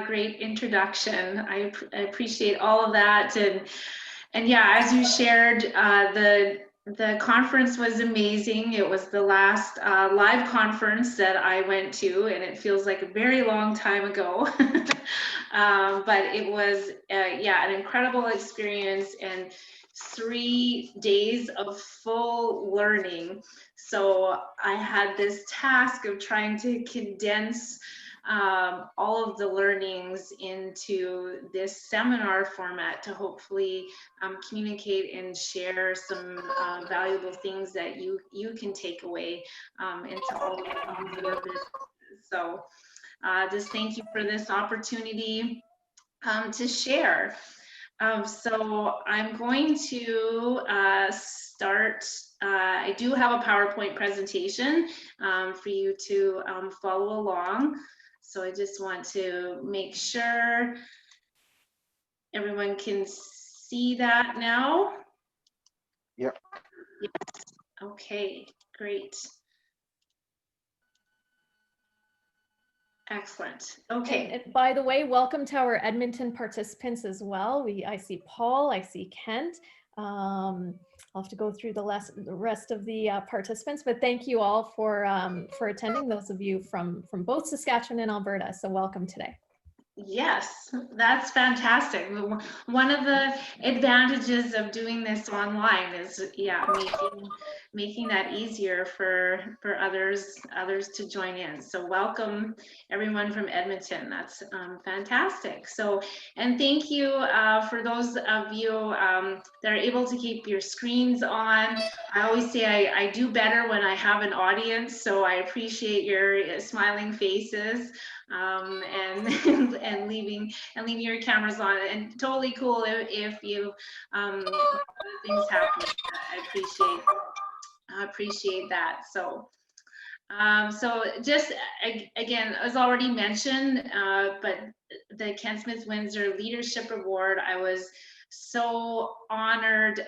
Great introduction. I appreciate all of that. And yeah, as you shared, the conference was amazing. It was the last live conference that I went to, and it feels like a very long time ago. But it was, yeah, an incredible experience and 3 days of full learning. So I had this task of trying to condense all of the learnings into this seminar format to hopefully communicate and share some valuable things that you can take away into all of your businesses. So just thank you for this opportunity to share. So I'm going to start. I do have a PowerPoint presentation for you to follow along. So I just want to make sure everyone can see that now. Yep. Yes. Okay, great. Excellent. Okay. And by the way, welcome to our Edmonton participants as well. I see Paul, I see Kent. I'll have to go through the rest of the participants, but thank you all for attending, those of you from both Saskatchewan and Alberta. So welcome today. Yes, that's fantastic. One of the advantages of doing this online is, yeah, making that easier for others to join in. So welcome everyone from Edmonton. That's fantastic. So, and thank you for those of you that are able to keep your screens on. I always say I do better when I have an audience, so I appreciate your smiling faces. And leaving your cameras on, and totally cool if you things happen. I appreciate that. So so just again, as already mentioned, but the Kent Smith-Windsor Leadership Award, I was so honored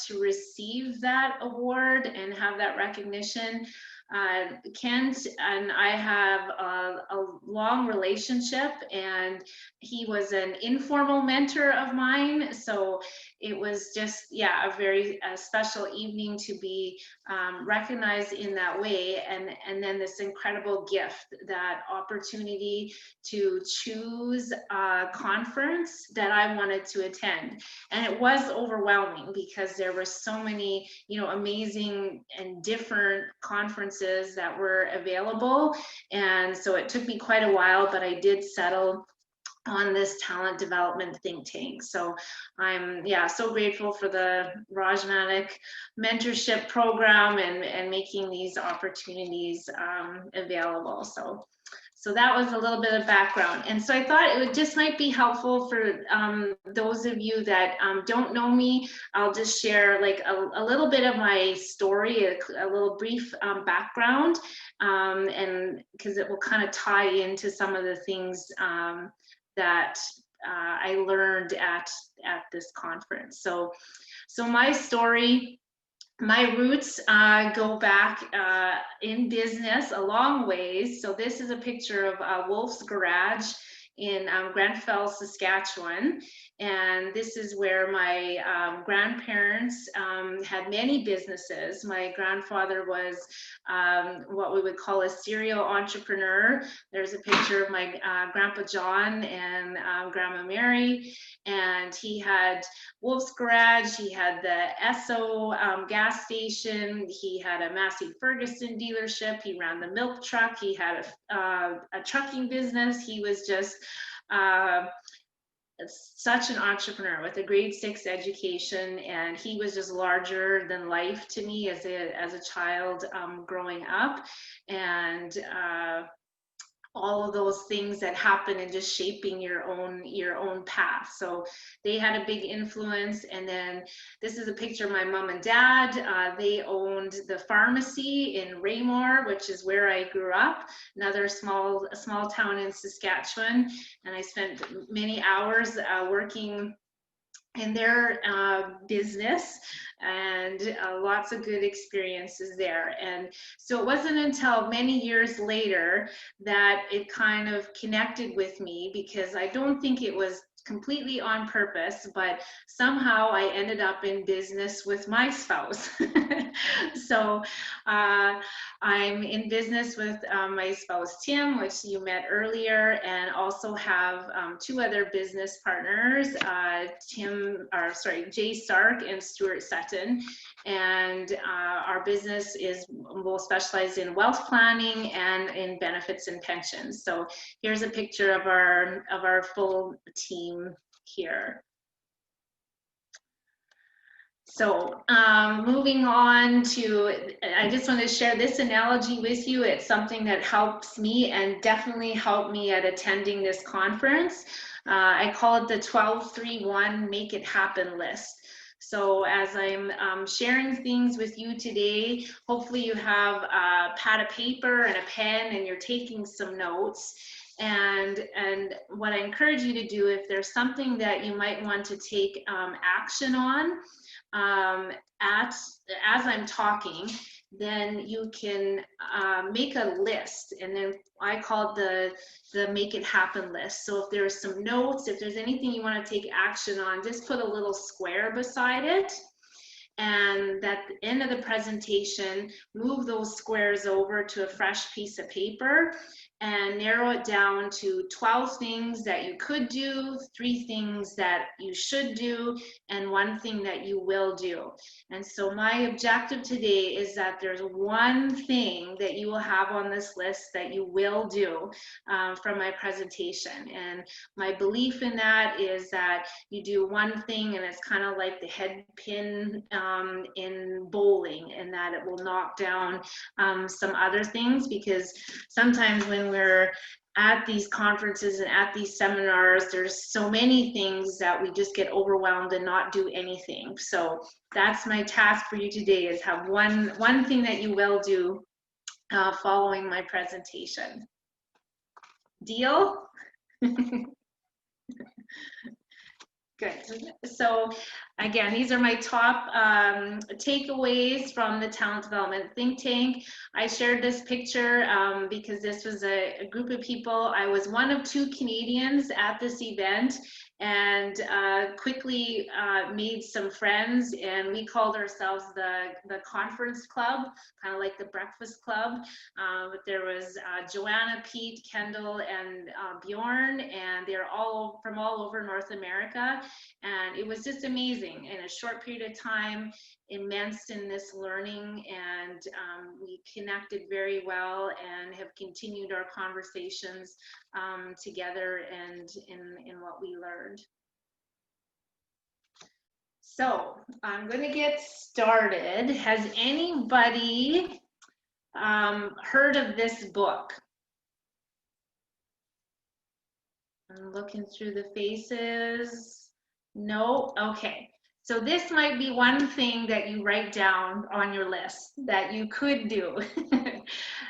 to receive that award and have that recognition. Kent and I have a long relationship, and he was an informal mentor of mine. So it was just, yeah, a very special evening to be recognized in that way. And then this incredible gift, that opportunity to choose a conference that I wanted to attend. And it was overwhelming because there were so many, amazing and different conferences that were available. And so it took me quite a while, but I did settle on this talent development think tank. So I'm, yeah, so grateful for the Rajmanik mentorship program and making these opportunities available. So that was a little bit of background. And so I thought it just might be helpful for those of you that don't know me. I'll just share like a little bit of my story, a little brief background, and because it will kind of tie into some of the things that I learned at this conference. So my story, my roots go back in business a long ways. So this is a picture of Wolf's Garage in Grenfell, Saskatchewan. And this is where my grandparents had many businesses. My grandfather was what we would call a serial entrepreneur. There's a picture of my Grandpa John and Grandma Mary. And he had Wolf's Garage, he had the Esso gas station, he had a Massey Ferguson dealership, he ran the milk truck, he had a trucking business. He was just such an entrepreneur with a grade 6 education, and he was just larger than life to me as a child growing up. And all of those things that happen and just shaping your own path. So they had a big influence. And then this is a picture of my mom and dad. They owned the pharmacy in Raymore, which is where I grew up, another small town in Saskatchewan. And I spent many hours working in their business, and lots of good experiences there. And so it wasn't until many years later that it kind of connected with me, because I don't think it was completely on purpose, but somehow I ended up in business with my spouse. So I'm in business with my spouse, Tim, which you met earlier, and also have two other business partners, Jay Stark and Stuart Sutton. And our business will specialize in wealth planning and in benefits and pensions. So here's a picture of our full team here. So moving on to, I just want to share this analogy with you. It's something that helps me and definitely helped me at attending this conference. I call it the 12-3-1 Make It Happen list. So as I'm sharing things with you today, hopefully you have a pad of paper and a pen and you're taking some notes. And what I encourage you to do, if there's something that you might want to take action on, as I'm talking, then you can make a list, and then I call it the Make It Happen list. So if there's some notes, if there's anything you want to take action on, just put a little square beside it. And at the end of the presentation, move those squares over to a fresh piece of paper and narrow it down to 12 things that you could do, 3 things that you should do, and 1 thing that you will do. And so my objective today is that there's 1 thing that you will have on this list that you will do from my presentation. And my belief in that is that you do 1 thing and it's kind of like the head pin in bowling, and that it will knock down some other things, because sometimes when we're at these conferences and at these seminars, there's so many things that we just get overwhelmed and not do anything. So that's my task for you today, is have one thing that you will do following my presentation. Deal? Good. So again, these are my top takeaways from the Talent Development Think Tank. I shared this picture because this was a group of people. I was one of 2 Canadians at this event, and quickly made some friends, and we called ourselves the Conference Club, kind of like the Breakfast Club. But there was Joanna, Pete, Kendall, and Bjorn, and they're all from all over North America. And it was just amazing in a short period of time, immense in this learning, and we connected very well and have continued our conversations together and in what we learned. So I'm going to get started. Has anybody heard of this book? I'm looking through the faces. No? Okay. So this might be 1 thing that you write down on your list that you could do.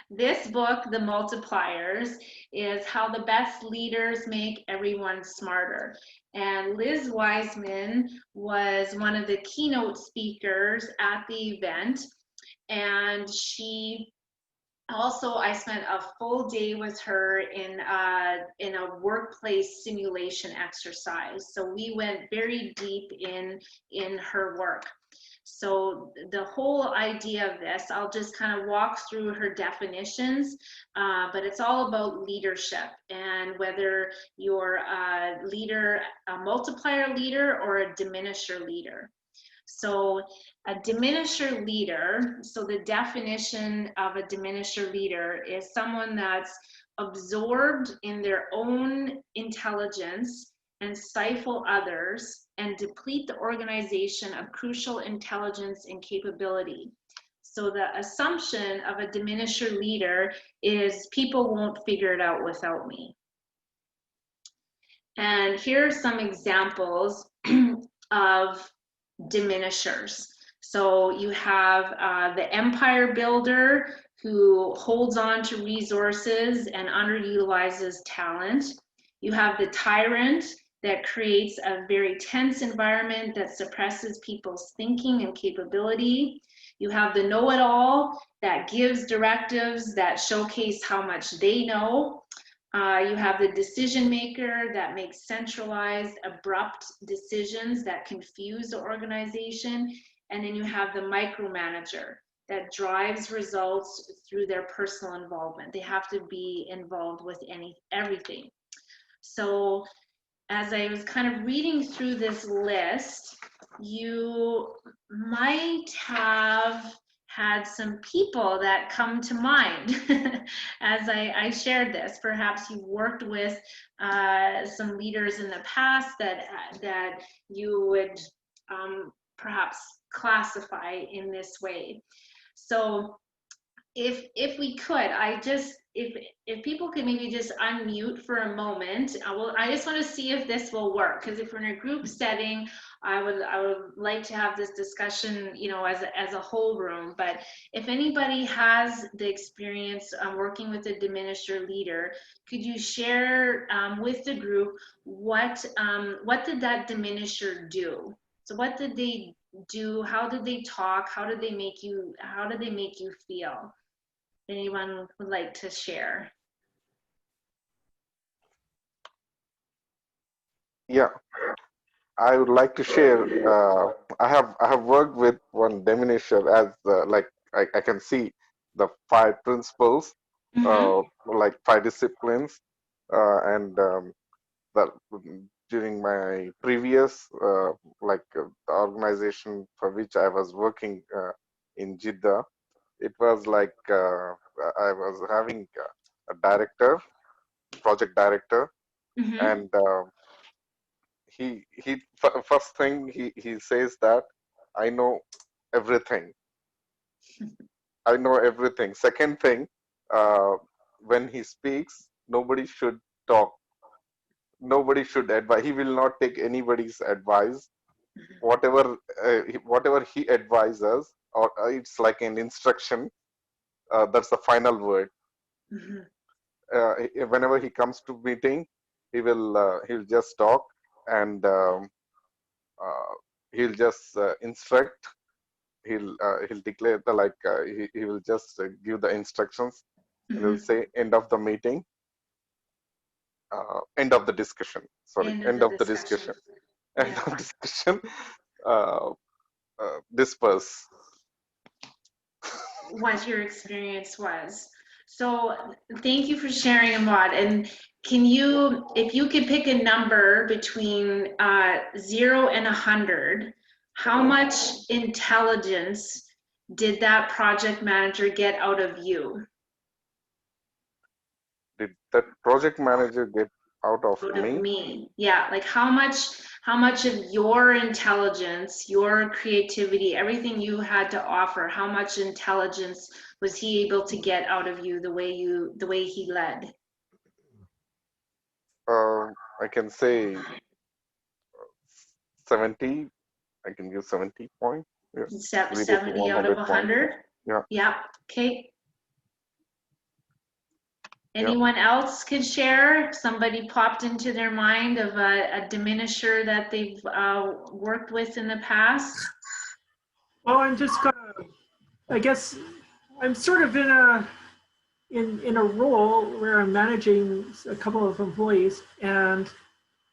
This book, The Multipliers, is how the best leaders make everyone smarter. And Liz Wiseman was one of the keynote speakers at the event. And she also, I spent a full day with her in a workplace simulation exercise. So we went very deep in her work. So the whole idea of this, I'll just kind of walk through her definitions, but it's all about leadership, and whether you're a leader, a multiplier leader, or a diminisher leader. So a diminisher leader, so the definition of a diminisher leader is someone that's absorbed in their own intelligence and stifle others and deplete the organization of crucial intelligence and capability. So the assumption of a diminisher leader is people won't figure it out without me. And here are some examples of diminishers. So you have the empire builder who holds on to resources and underutilizes talent. You have the tyrant that creates a very tense environment that suppresses people's thinking and capability. You have the know-it-all that gives directives that showcase how much they know. You have the decision maker that makes centralized, abrupt decisions that confuse the organization. And then you have the micromanager that drives results through their personal involvement. They have to be involved with everything. So as I was kind of reading through this list, you might have had some people that come to mind as I shared this. Perhaps you've worked with some leaders in the past that you would perhaps classify in this way. So if we could, if people could maybe just unmute for a moment, I just want to see if this will work, because if we're in a group setting, I would like to have this discussion, you know, as a whole room. But if anybody has the experience working with a diminisher leader, could you share with the group what did that diminisher do? So what did they do? How did they talk? How did they make you feel? Anyone would like to share? Yeah, I would like to share. I have worked with one diminisher as like I can see the 5 principles, like 5 disciplines, and that during my previous the organization for which I was working in Jeddah, it was like I was having a director, project director, and first thing he says that I know everything. I know everything. Second thing, uh, when he speaks, nobody should talk. Nobody should advise. He will not take anybody's advice. Whatever he advises, or it's like an instruction. That's the final word. Whenever he comes to meeting, he'll just talk, and uh, he'll just instruct. He'll declare he will just give the instructions, and he'll say end of the meeting, end of the discussion. Sorry, end of the discussion. End Yeah. of discussion. Uh, disperse. What your experience was. So thank you for sharing, Ahmad. And can you, if you could pick a number between 0 and 100, how much intelligence did that project manager get out of you? Did that project manager get out of Out of me? me. Yeah, like how much of your intelligence, your creativity, everything you had to offer, how much intelligence was he able to get out of you the way he led? I can say 70. I can give 70 points. Yeah, 0 to 70 out of 100 points. 100? Yeah. Yeah, okay. Yeah. Anyone else could share? Somebody popped into their mind of a diminisher that they've worked with in the past? Well, I'm just gonna, I guess I'm sort of in a role where I'm managing a couple of employees, and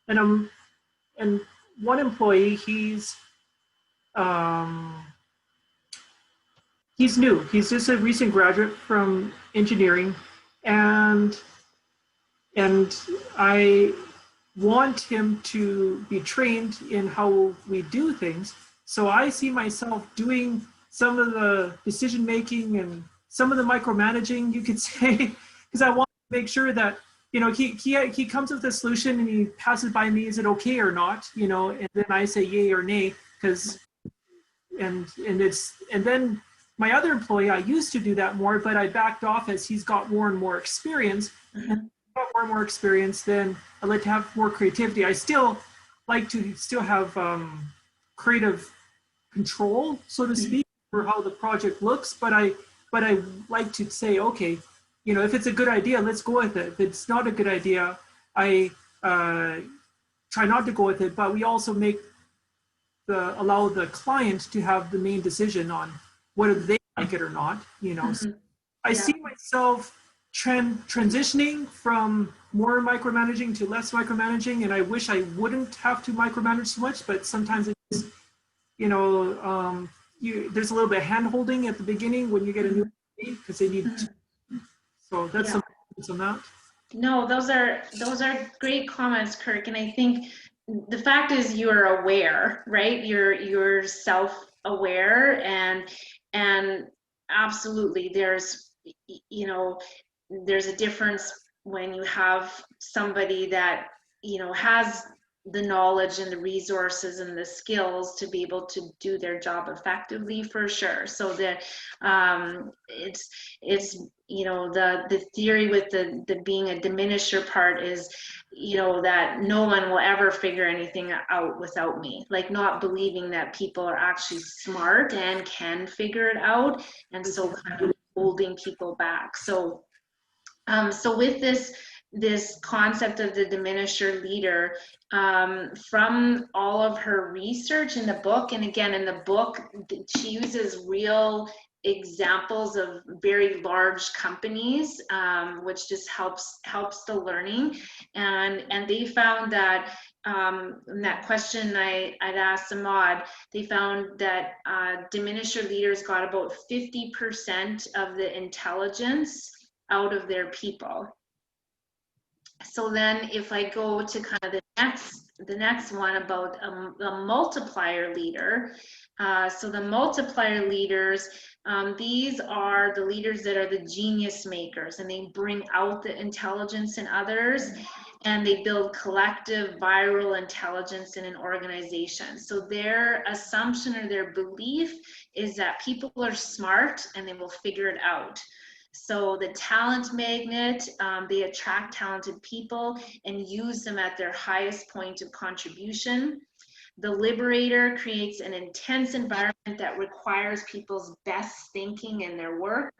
one employee, he's new. He's just a recent graduate from engineering, and I want him to be trained in how we do things. So I see myself doing some of the decision making and some of the micromanaging, you could say, because I want to make sure that, you know, he comes with a solution and he passes by me, is it okay or not, you know, and then I say yay or nay, because and then my other employee, I used to do that more, but I backed off as he's got more and more experience. And got more and more experience, then I like to have more creativity. I still like to have creative control, so to speak, for how the project looks. But I like to say, okay, you know, if it's a good idea, let's go with it. If it's not a good idea, I try not to go with it, but we also allow the client to have the main decision on whether they like it or not, you know. So I see myself transitioning from more micromanaging to less micromanaging, and I wish I wouldn't have to micromanage so much, but sometimes it is, you know, there's a little bit of hand-holding at the beginning when you get a new employee because they need to, so that's some comments on that. No, those are great comments, Kirk. And I think the fact is you're aware, right? You're self-aware, and absolutely there's, you know, there's a difference when you have somebody that, you know, has the knowledge and the resources and the skills to be able to do their job effectively, for sure. So that it's you know, the theory with the being a diminisher part is, you know, that no one will ever figure anything out without me, like not believing that people are actually smart and can figure it out, and so kind of holding people back. So so with this concept of the diminisher leader, from all of her research in the book, and again in the book she uses real examples of very large companies, which just helps the learning, and they found that in that question I'd asked Ahmad, they found that diminisher leaders got about 50% of the intelligence out of their people. So then if I go to kind of the next one about a multiplier leader, so the multiplier leaders, these are the leaders that are the genius makers, and they bring out the intelligence in others, and they build collective viral intelligence in an organization. So their assumption or their belief is that people are smart and they will figure it out. So the talent magnet, they attract talented people and use them at their highest point of contribution. The liberator creates an intense environment that requires people's best thinking in their work.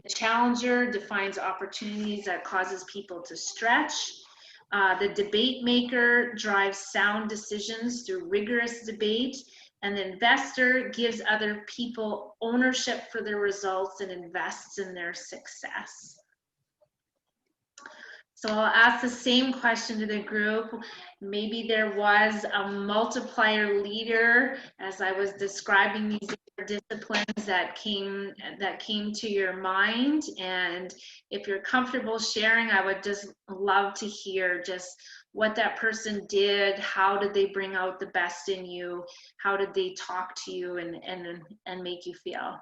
The challenger defines opportunities that causes people to stretch. The debate maker drives sound decisions through rigorous debate. And the investor gives other people ownership for their results and invests in their success. So I'll ask the same question to the group. Maybe there was a multiplier leader as I was describing these disciplines that came to your mind. And if you're comfortable sharing, I would just love to hear just what that person did. How did they bring out the best in you? How did they talk to you and make you feel?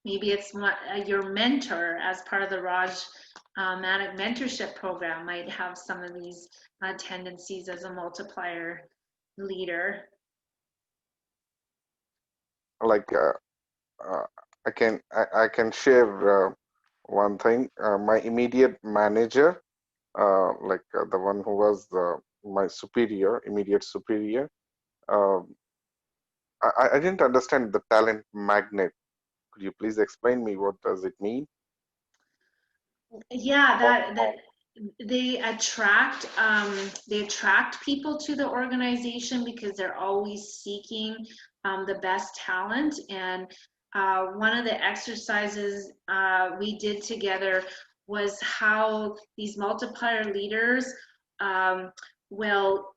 Maybe it's your mentor as part of the Raj Manik mentorship program might have some of these tendencies as a multiplier leader. Like I can share one thing. My immediate manager, the one who was my superior, immediate superior. I didn't understand the talent magnet. Could you please explain me what does it mean? Yeah, that they attract people to the organization because they're always seeking the best talent. And one of the exercises we did together was how these multiplier leaders will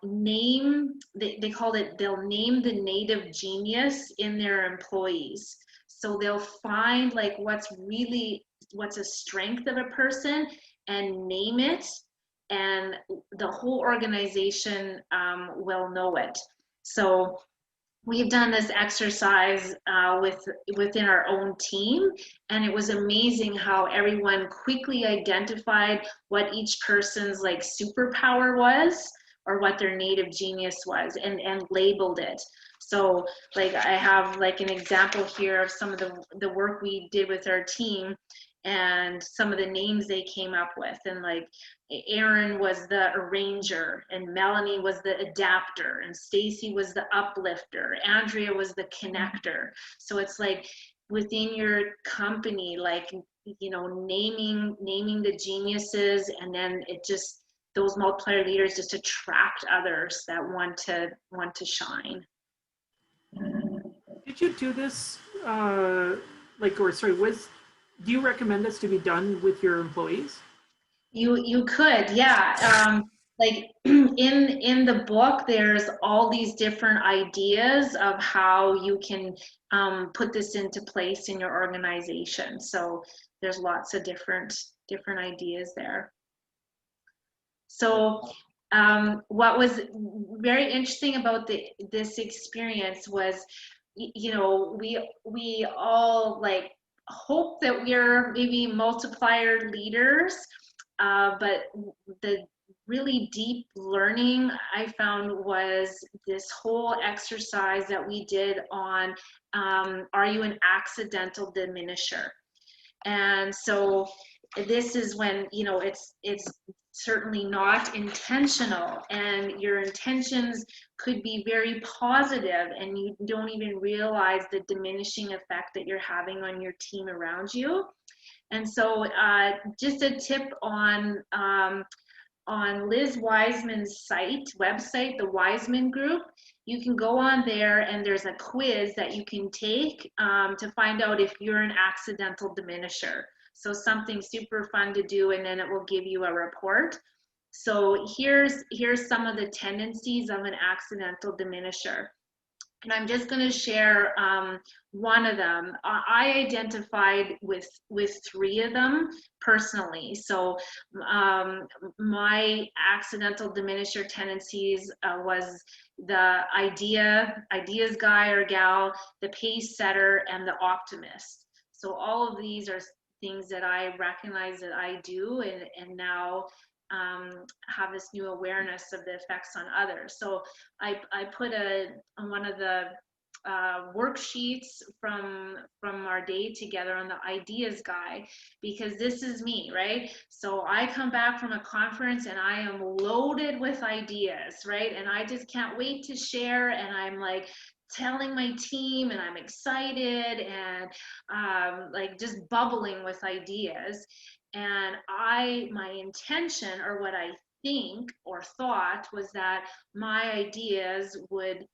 name, they called it, they'll name the native genius in their employees. So they'll find like what's a strength of a person and name it, and the whole organization will know it. So we've done this exercise within our own team, and it was amazing how everyone quickly identified what each person's like superpower was, or what their native genius was, and labeled it. So like I have like an example here of some of the work we did with our team and some of the names they came up with. And like Aaron was the arranger, and Melanie was the adapter, and Stacy was the uplifter, Andrea was the connector. So it's like within your company, like you know, naming the geniuses, and then it just, those multiplier leaders just attract others that want to shine. Did you do this, do you recommend this to be done with your employees? You could, yeah. Like in the book, there's all these different ideas of how you can put this into place in your organization. So there's lots of different ideas there. So what was very interesting about this experience was, you know, we all like hope that we're maybe multiplier leaders, but the really deep learning I found was this whole exercise that we did on are you an accidental diminisher? And so this is when, you know, it's certainly not intentional, and your intentions could be very positive and you don't even realize the diminishing effect that you're having on your team around you. And so just a tip on Liz Wiseman's website, the Wiseman Group, you can go on there and there's a quiz that you can take to find out if you're an accidental diminisher. So something super fun to do, and then it will give you a report. So here's some of the tendencies of an accidental diminisher. And I'm just going to share one of them. I identified with 3 of them personally. So my accidental diminisher tendencies was the ideas guy or gal, the pace setter, and the optimist. So all of these are things that I recognize that I do, and now have this new awareness of the effects on others. So I put on one of the worksheets from our day together on the ideas guy, because this is me, right? So I come back from a conference and I am loaded with ideas, right? And I just can't wait to share, and I'm like telling my team, and I'm excited and like just bubbling with ideas. And my intention, or what I think or thought, was that my ideas would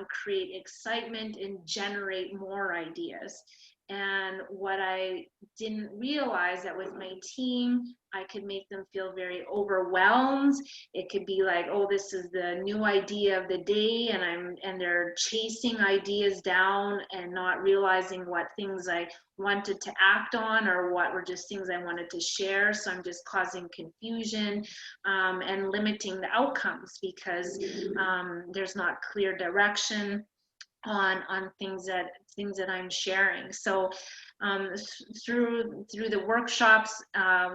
create excitement and generate more ideas. And what I didn't realize, that with my team, I could make them feel very overwhelmed. It could be like, oh, this is the new idea of the day, and they're chasing ideas down and not realizing what things I wanted to act on, or what were just things I wanted to share. So I'm just causing confusion and limiting the outcomes, because there's not clear direction on things that I'm sharing. So through the workshops,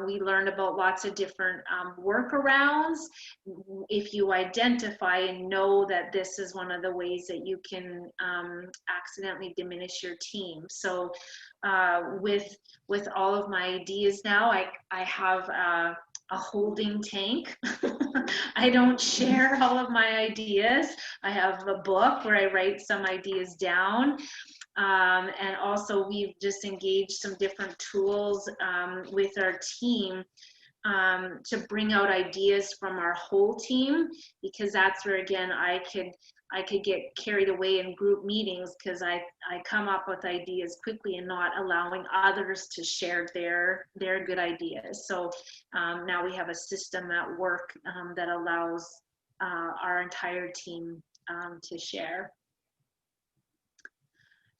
we learned about lots of different workarounds. If you identify and know that this is one of the ways that you can accidentally diminish your team. So with all of my ideas now, I have a holding tank. I don't share all of my ideas. I have a book where I write some ideas down. And also we've just engaged some different tools with our team to bring out ideas from our whole team, because that's where, again, I could get carried away in group meetings, because I come up with ideas quickly and not allowing others to share their good ideas. So now we have a system at work that allows our entire team to share.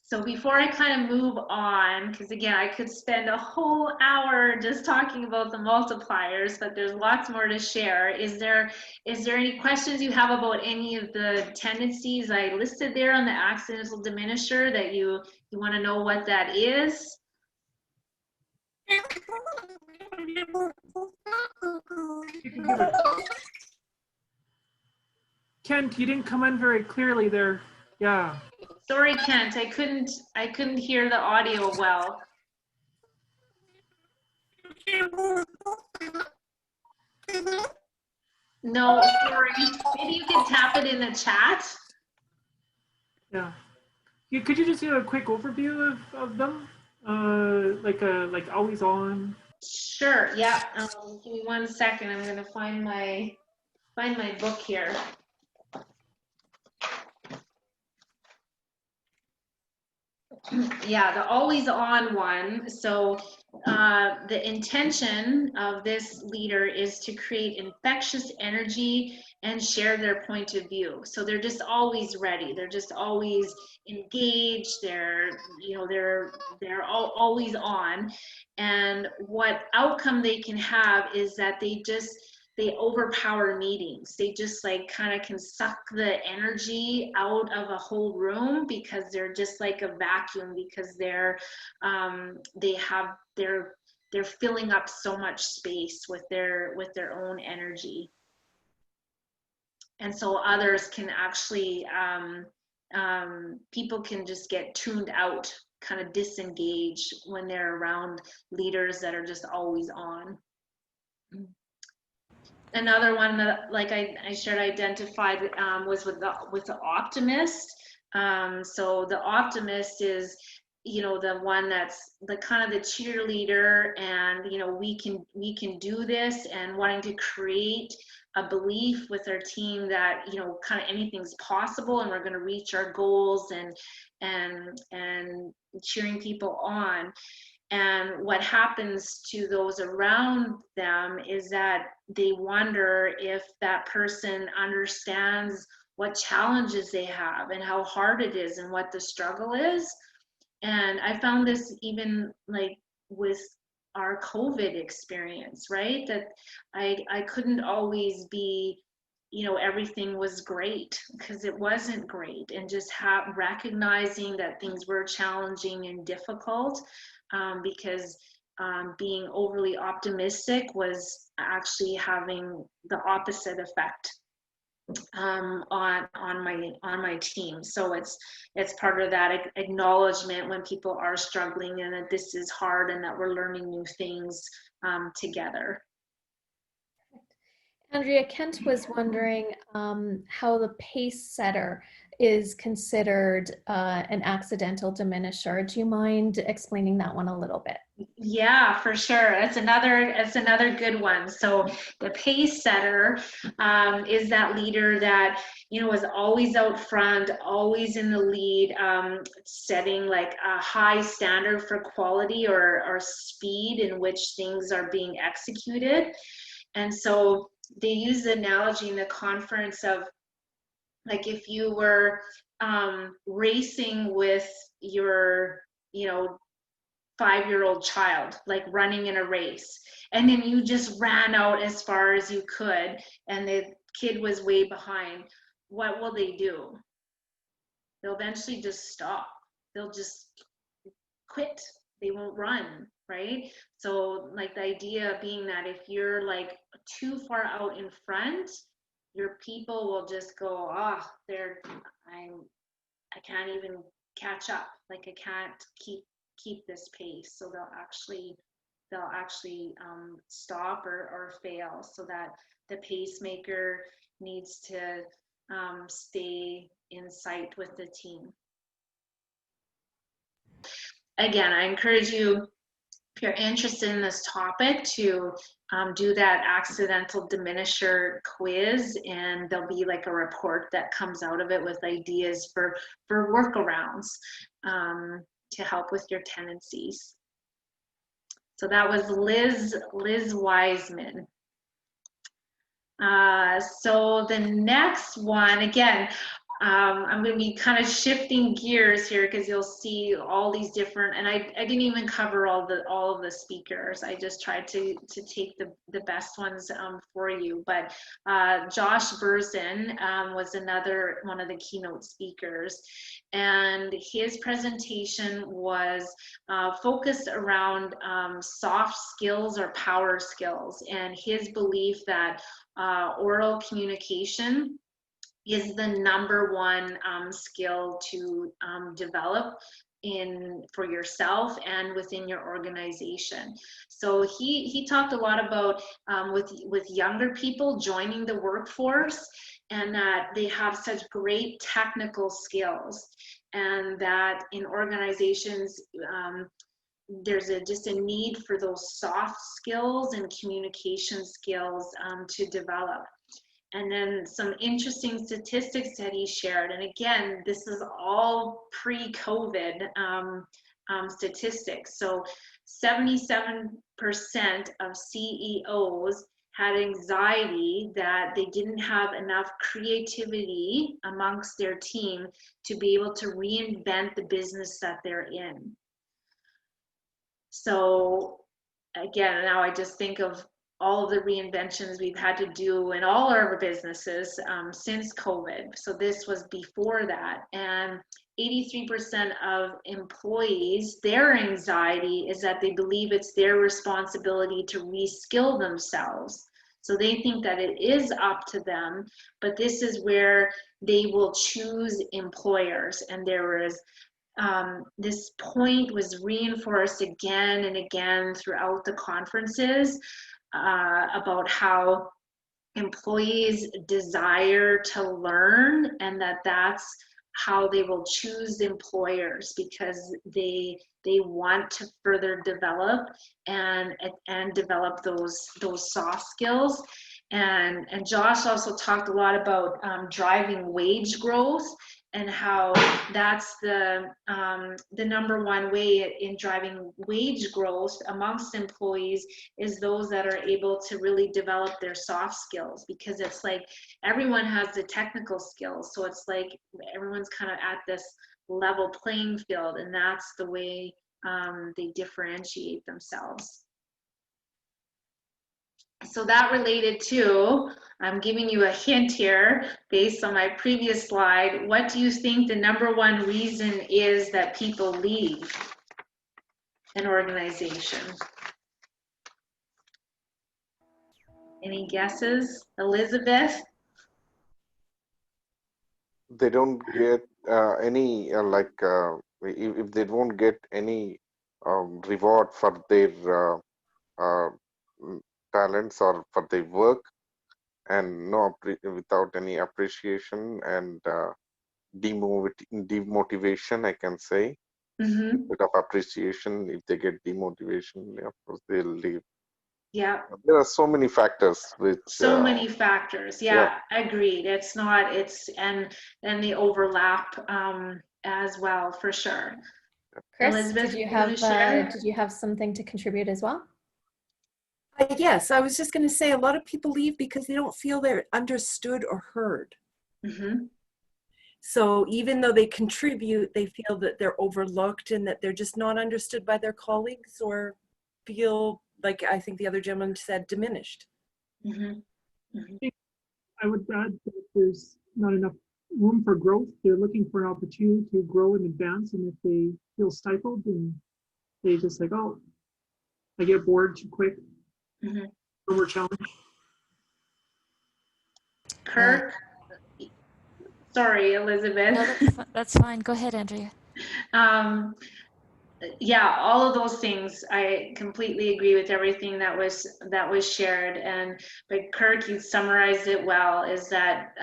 So before I kind of move on, because again, I could spend a whole hour just talking about the multipliers, but there's lots more to share. Is there any questions you have about any of the tendencies I listed there on the accidental diminisher that you want to know what that is? Kent, you didn't come in very clearly there. Yeah. Sorry, Kent, I couldn't hear the audio well. No, sorry. Maybe you can tap it in the chat. Yeah. Could you just do a quick overview of them? like always on? Sure. Yeah. Give me 1 second. I'm gonna find my book here. Yeah, the always on one. So the intention of this leader is to create infectious energy and share their point of view. So they're just always ready. They're just always engaged. They're always on. And what outcome they can have is that they overpower meetings. They just like kind of can suck the energy out of a whole room because they're just like a vacuum, because they're filling up so much space with their own energy. And so others can actually, people can just get tuned out, kind of disengage when they're around leaders that are just always on. Another one that, like I shared, identified was with the optimist. So the optimist is, the one that's the kind of the cheerleader, and we can do this, and wanting to create a belief with our team that kind of anything's possible, and we're going to reach our goals, and cheering people on. And what happens to those around them is that they wonder if that person understands what challenges they have and how hard it is and what the struggle is. And I found this even like with our COVID experience, right? That I couldn't always be, everything was great, because it wasn't great. And just recognizing that things were challenging and difficult, because being overly optimistic was actually having the opposite effect on my team. So it's part of that acknowledgement when people are struggling, and that this is hard, and that we're learning new things together. Andrea, Kent was wondering how the pace setter is considered an accidental diminisher. Do you mind explaining that one a little bit? Yeah, for sure. That's another good one. So the pace setter is that leader that is always out front, always in the lead, setting like a high standard for quality or speed in which things are being executed. And so they use the analogy in the conference of, like, if you were racing with your 5-year-old child, like running in a race, and then you just ran out as far as you could, and the kid was way behind, what will they do? They'll eventually just stop. They'll just quit. They won't run, right? So like the idea being that if you're like too far out in front, your people will just go, I can't even catch up. Like I can't keep this pace. So they'll actually stop or fail, so that the pacemaker needs to stay in sight with the team. Again, I encourage you, if you're interested in this topic, to do that accidental diminisher quiz, and there'll be like a report that comes out of it with ideas for workarounds to help with your tendencies. So that was Liz Wiseman. So the next one, again, I'm going to be kind of shifting gears here, because you'll see all these different, and I didn't even cover all of the speakers. I just tried to take the best ones for you. But Josh Berzin was another one of the keynote speakers, and his presentation was focused around soft skills or power skills, and his belief that oral communication is the #1 skill to develop for yourself and within your organization. So he talked a lot about with younger people joining the workforce, and that they have such great technical skills, and that in organizations just a need for those soft skills and communication skills to develop. And then some interesting statistics that he shared. And again, this is all pre-COVID statistics. So 77% of CEOs had anxiety that they didn't have enough creativity amongst their team to be able to reinvent the business that they're in. So again, now I just think of all of the reinventions we've had to do in all our businesses since COVID. So this was before that. And 83% of employees, their anxiety is that they believe it's their responsibility to reskill themselves. So they think that it is up to them, but this is where they will choose employers. And there was this point was reinforced again and again throughout the conferences about how employees desire to learn, and that's how they will choose employers, because they want to further develop and develop those soft skills. And Josh also talked a lot about driving wage growth, and how that's the number one way in driving wage growth amongst employees is those that are able to really develop their soft skills, because it's like everyone has the technical skills, so it's like everyone's kind of at this level playing field, and that's the way they differentiate themselves. So that related to, I'm giving you a hint here based on my previous slide. What do you think the number one reason is that people leave an organization? Any guesses? Elizabeth? They don't get any if they won't get any reward for their talents or for their work, and without any appreciation and demotivation, I can say. Mm-hmm. Bit of appreciation. If they get demotivation, of course they'll leave. Yeah. There are so many factors which so many factors. Yeah, agreed. It's not, and they overlap as well, for sure. Chris, Elizabeth, did you have something to contribute as well? Yes, I was just going to say a lot of people leave because they don't feel they're understood or heard. Mm-hmm. So even though they contribute, they feel that they're overlooked and that they're just not understood by their colleagues, or feel like, I think the other gentleman said, diminished. Mm-hmm. Mm-hmm. I would add that there's not enough room for growth. They're looking for an opportunity to grow and advance, and if they feel stifled, then they just like, oh, I get bored too quick. Mm-hmm. No more challenge. Kirk? Sorry, Elizabeth. No, that's fine. Go ahead, Andrea. Yeah, all of those things, I completely agree with everything that was shared. But Kirk, you summarized it well, is that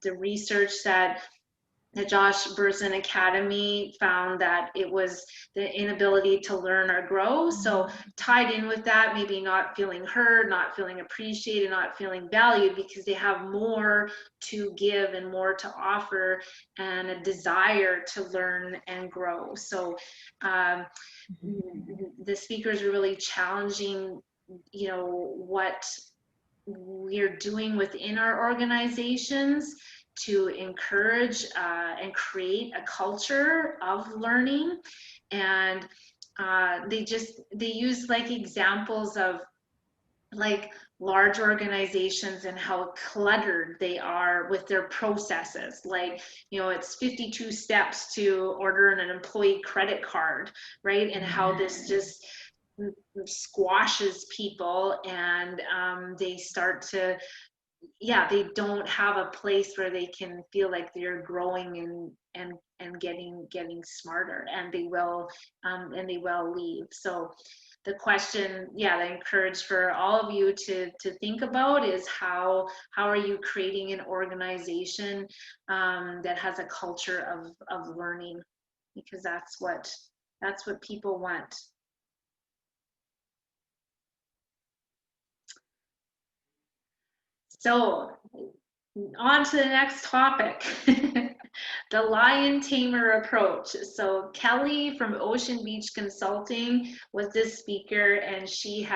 the research that the Josh Bersin Academy found that it was the inability to learn or grow. So tied in with that, maybe not feeling heard, not feeling appreciated, not feeling valued, because they have more to give and more to offer, and a desire to learn and grow. So the speakers are really challenging, what we're doing within our organizations to encourage and create a culture of learning. And they use like examples of like large organizations and how cluttered they are with their processes. Like, it's 52 steps to order an employee credit card, right? And how this just squashes people, and they start to, they don't have a place where they can feel like they're growing and getting smarter, and they will leave. So the question, I encourage for all of you to think about is how are you creating an organization that has a culture of learning, because that's what people want. So on to the next topic. The lion tamer approach. So Kelly from Ocean Beach Consulting was this speaker, and she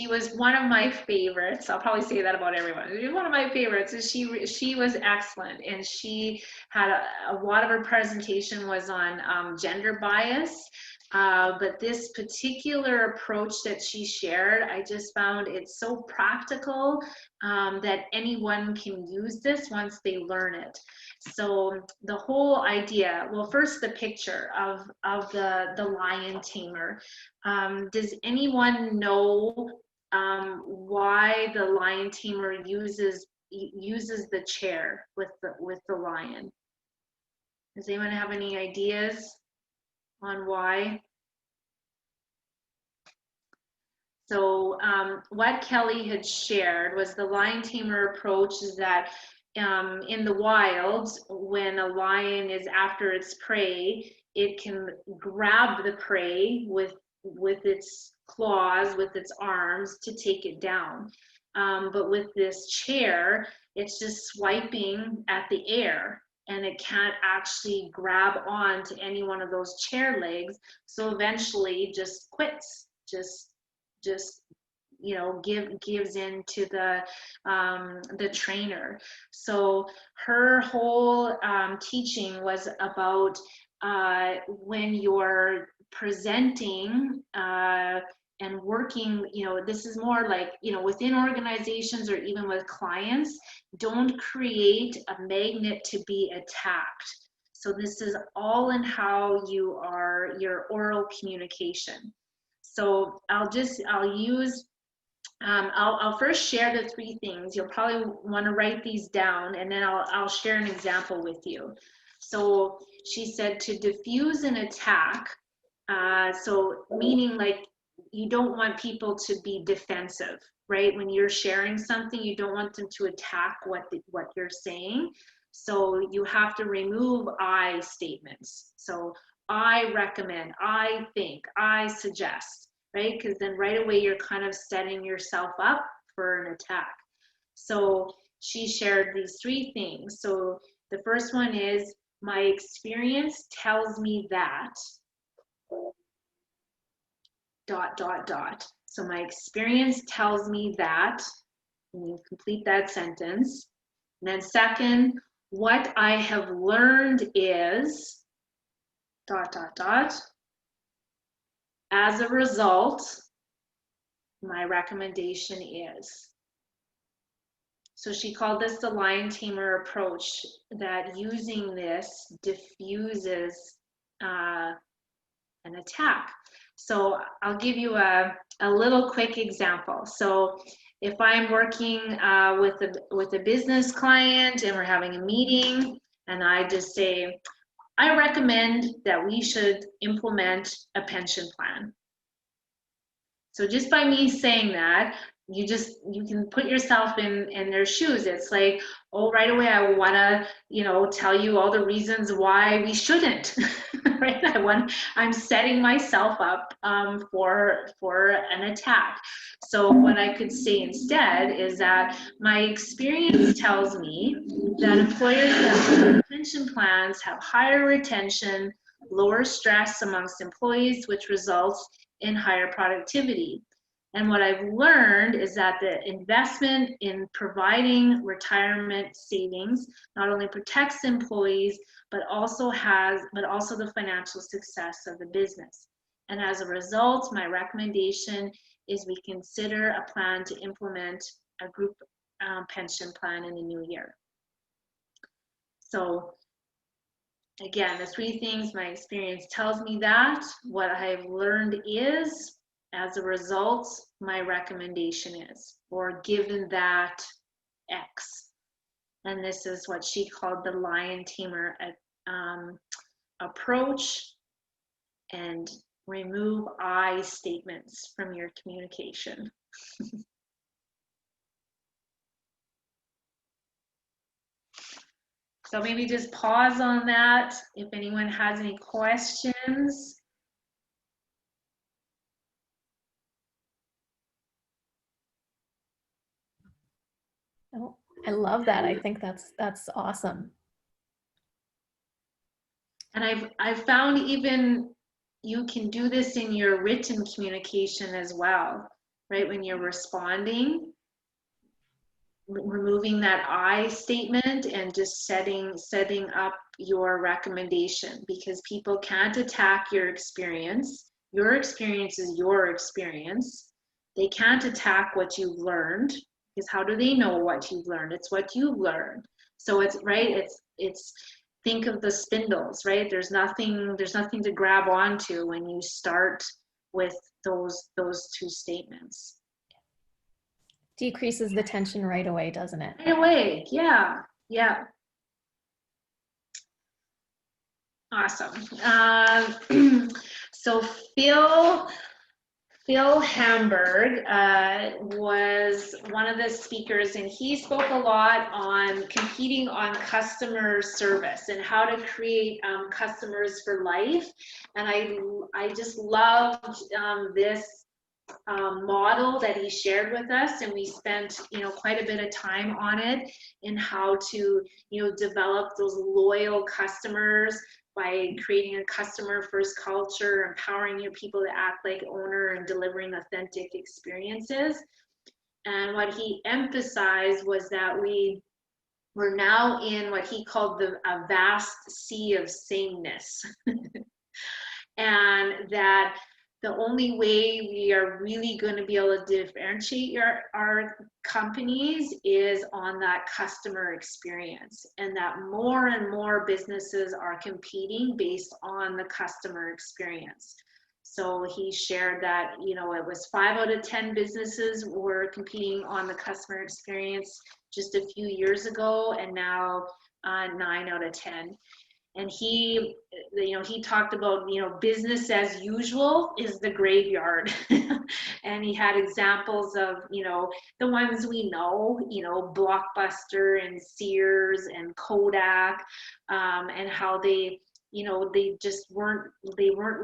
was one of my favorites. I'll probably say that about everyone. She was one of my favorites. And she was excellent, and she had a lot of her presentation was on gender bias. But this particular approach that she shared, I just found it so practical that anyone can use this once they learn it. So the whole idea, well, first the picture of the lion tamer. Does anyone know why the lion tamer uses the chair with the lion? Does anyone have any ideas on why? So what Kelly had shared was the lion tamer approach is that in the wild, when a lion is after its prey, it can grab the prey with its claws, with its arms to take it down. But with this chair, it's just swiping at the air, and it can't actually grab on to any one of those chair legs. So eventually just quits, just gives in to the trainer. So her whole teaching was about when you're presenting and working, this is more like, within organizations or even with clients, don't create a magnet to be attacked. So this is all in how your oral communication. So I'll first share the three things. You'll probably want to write these down, and then I'll share an example with you. So she said to diffuse an attack, so meaning like you don't want people to be defensive, right? When you're sharing something, you don't want them to attack what you're saying. So you have to remove I statements. So I recommend, I think, I suggest, right? Because then right away you're kind of setting yourself up for an attack. So she shared these three things. So the first one is, my experience tells me that ... So my experience tells me that, and you complete that sentence. And then second, what I have learned is ... As a result, my recommendation is. So she called this the lion tamer approach, that using this diffuses an attack. So I'll give you a little quick example. So if I'm working with a business client and we're having a meeting, and I just say, I recommend that we should implement a pension plan. So just by me saying that, you can put yourself in their shoes. It's like, oh, right away I want to, tell you all the reasons why we shouldn't, right? I'm setting myself up for an attack. So what I could say instead is that my experience tells me that employers that have pension plans have higher retention, lower stress amongst employees, which results in higher productivity. And what I've learned is that the investment in providing retirement savings not only protects employees, but also the financial success of the business. And as a result, my recommendation is we consider a plan to implement a group pension plan in the new year. So again, the three things: my experience tells me that, what I've learned is, as a result, my recommendation is, or given that X. And this is what she called the lion tamer approach, and remove I statements from your communication. So maybe just pause on that if anyone has any questions. Oh, I love that. I think that's awesome. And I've found even you can do this in your written communication as well, right? When you're responding, removing that I statement and just setting up your recommendation, because people can't attack your experience. Your experience is your experience. They can't attack what you've learned, because how do they know what you've learned? It's what you've learned. So it's right, it's think of the spindles, right? There's nothing to grab onto when you start with those two statements. Decreases the tension right away, doesn't it? Right away, yeah. Awesome. So Phil Hamburg was one of the speakers, and he spoke a lot on competing on customer service and how to create customers for life. And I just loved this model that he shared with us, and we spent quite a bit of time on it, in how to develop those loyal customers by creating a customer first culture, empowering your people to act like owner, and delivering authentic experiences. And what he emphasized was that we're now in what he called a vast sea of sameness. And that the only way we are really going to be able to differentiate our companies is on that customer experience, and that more and more businesses are competing based on the customer experience. So he shared that, it was 5 out of 10 businesses were competing on the customer experience just a few years ago, and now 9 out of 10. And he talked about, business as usual is the graveyard. And he had examples of, the ones we know, Blockbuster and Sears and Kodak, and how they just weren't